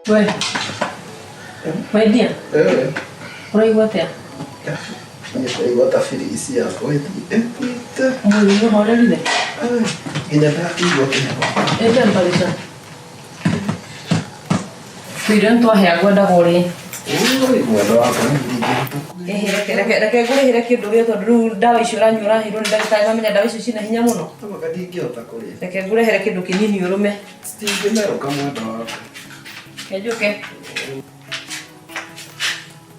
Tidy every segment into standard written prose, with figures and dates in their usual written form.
We. Wendia. Uraigua atia? Nĩndaigua ta birici yakwa ĩthiĩte. Mwĩrĩ nĩũhorerire? Nginya ndakĩigua kĩheho. Ĩ temperature. Tuire nĩtwahea ngwendaga ũrĩe. Mwenda wakwa nĩndingĩhota. Reke ngũrĩhĩre kĩndũ gĩa tondũ rĩu ndawa icio ũranyua ũrahĩirwo nĩ ndagĩtarĩ ngamenya ndawa icio ciĩna hinya mũno. Tamaga ndingĩhota kũrĩa. Reke ngũrehere kĩndũ kĩnini ũrũme. Citingĩmerũka mwenda wakwa. Kenjuke.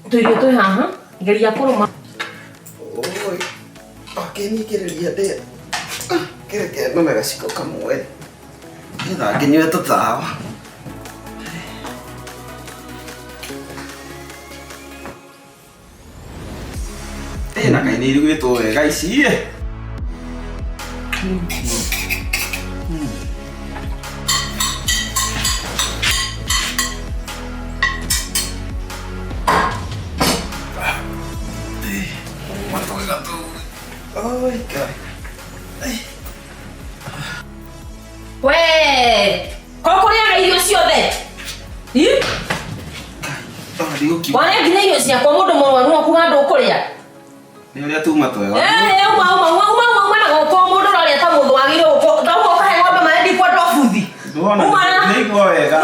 Tũirio twĩ haha, geria kũrũma. Oi. Akĩnyikĩrĩria ndĩa. Kĩreke nũme gaciko kamwe. Nĩgetha ngĩnyue tũtawa. Na kaĩ nĩ irugĩtwo wega ici We! Kũrĩaga irio ciothe? Wana nginya irio ciakwa mũndũ mũrwaru no kuga ndũkũrĩa? Nĩ ũrĩa tuma twega. Uma na gũkũ mũndũ ũrarĩa ta mũndũ wagĩrĩirwo gũkũ. Ndauga ũkahe ng'ombe maĩ ndikwa ndwabuthi. Nĩiguo wega.